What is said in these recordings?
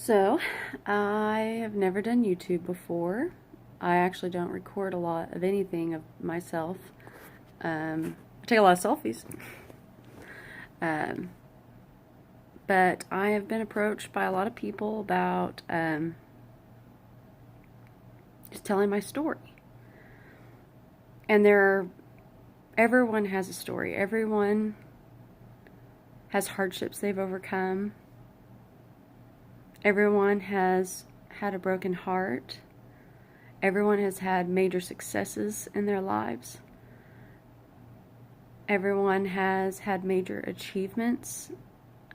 So, I have never done YouTube before. I actually don't record a lot of anything of myself. I take a lot of selfies. Um, but I have been approached by a lot of people about just telling my story. And everyone has a story. Everyone has hardships they've overcome. Everyone has had a broken heart. Everyone has had major successes in their lives. Everyone has had major achievements.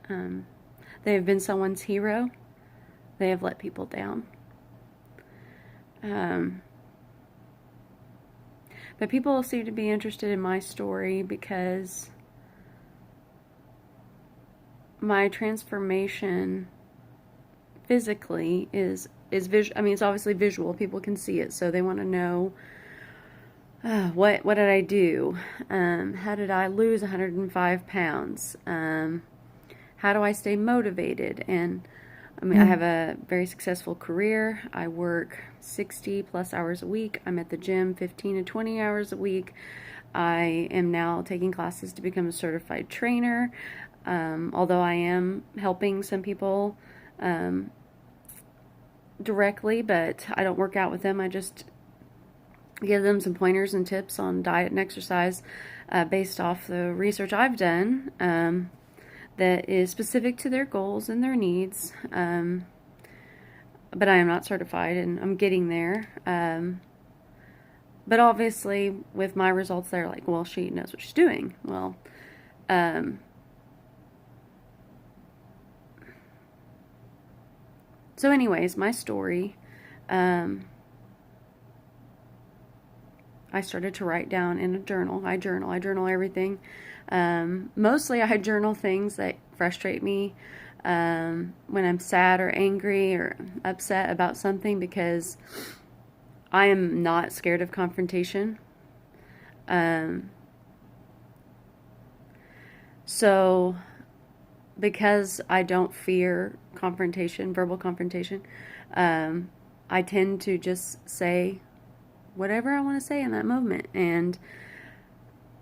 They have been someone's hero. They have let people down. But people seem to be interested in my story because my transformation physically is visual. I mean, it's obviously visual. People can see it, so they want to know what did I do? How did I lose 105 pounds? How do I stay motivated? And I mean, I have a very successful career. I work 60 plus hours a week. I'm at the gym 15 to 20 hours a week. I am now taking classes to become a certified trainer. Although I am helping some people directly, but I don't work out with them. I just give them some pointers and tips on diet and exercise based off the research I've done that is specific to their goals and their needs. But I am not certified, and I'm getting there. But obviously, with my results, they're like, well, she knows what she's doing. Well, so anyways, my story, I started to write down in a journal. I journal everything. Mostly I journal things that frustrate me when I'm sad or angry or upset about something, because I am not scared of confrontation. So because I don't fear confrontation, verbal confrontation, I tend to just say whatever I want to say in that moment. And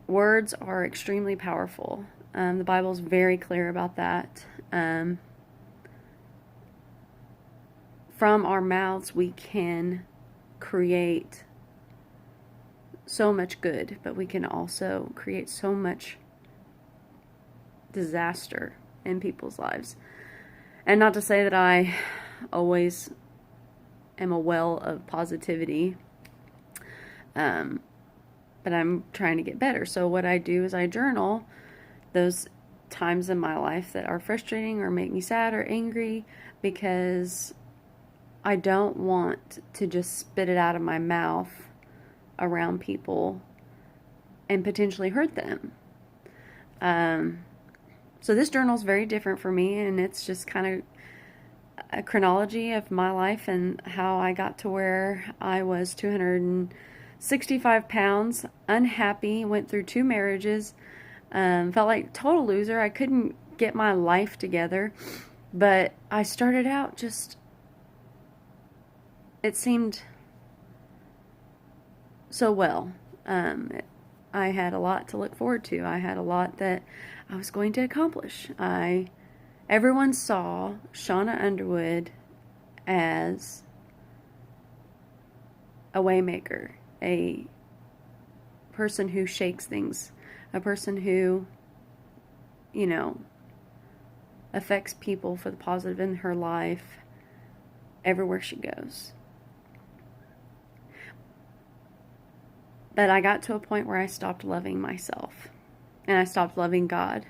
words are extremely powerful. The Bible is very clear about that. From our mouths, we can create so much good, but we can also create so much disaster in people's lives. And not to say that I always am a well of positivity, but I'm trying to get better. So what I do is I journal those times in my life that are frustrating or make me sad or angry, because I don't want to just spit it out of my mouth around people and potentially hurt them. So this journal is very different for me, and it's just kind of a chronology of my life and how I got to where I was 265 pounds, unhappy, went through 2 marriages, felt like a total loser. I couldn't get my life together, but I started out just, it seemed so well. I had a lot to look forward to. I had a lot that I was going to accomplish. Everyone saw Shauna Underwood as a waymaker, a person who shakes things, a person who, affects people for the positive in her life everywhere she goes. But I got to a point where I stopped loving myself, and I stopped loving God.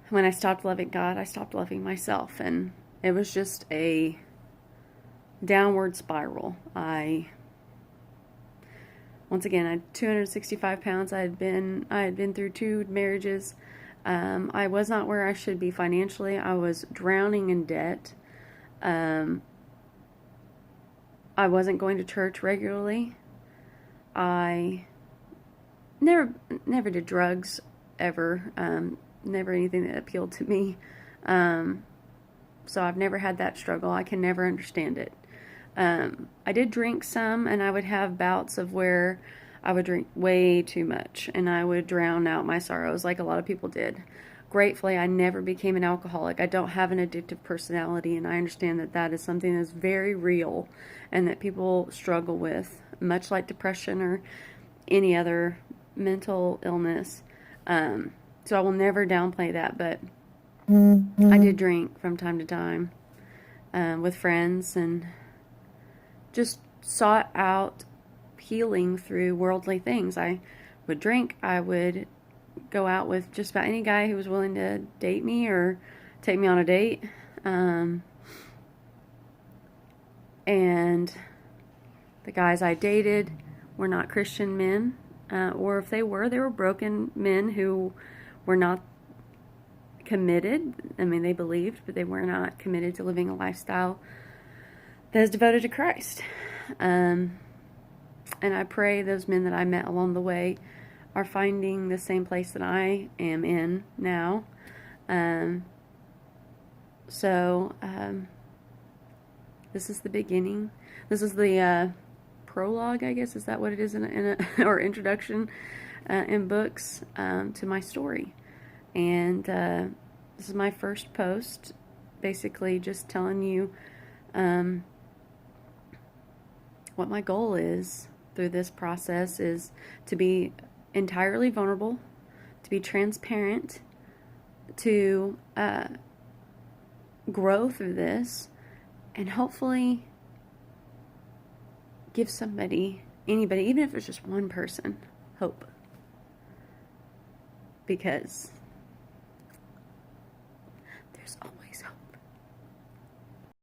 When I stopped loving God, I stopped loving myself, and it was just a downward spiral. Once again, I had 265 pounds. I had been through 2 marriages. I was not where I should be financially. I was drowning in debt. I wasn't going to church regularly. I never did drugs ever. Never anything that appealed to me. So I've never had that struggle. I can never understand it. I did drink some, and I would have bouts of where I would drink way too much and I would drown out my sorrows like a lot of people did. Gratefully, I never became an alcoholic. I don't have an addictive personality, and I understand that that is something that's very real and that people struggle with, much like depression or any other mental illness. So I will never downplay that, but I did drink from time to time with friends and just sought out healing through worldly things. I would drink. I would go out with just about any guy who was willing to date me or take me on a date. And the guys I dated were not Christian men, or if they were broken men who were not committed. I mean, they believed, but they were not committed to living a lifestyle that is devoted to Christ. And I pray those men that I met along the way are finding the same place that I am in now. This is the beginning. This is the prologue, I guess. Is that what it is or introduction in books to my story. And this is my first post, basically just telling you what my goal is through this process is to be entirely vulnerable, to be transparent, to grow through this, and hopefully give somebody, anybody, even if it's just one person, hope. Because there's always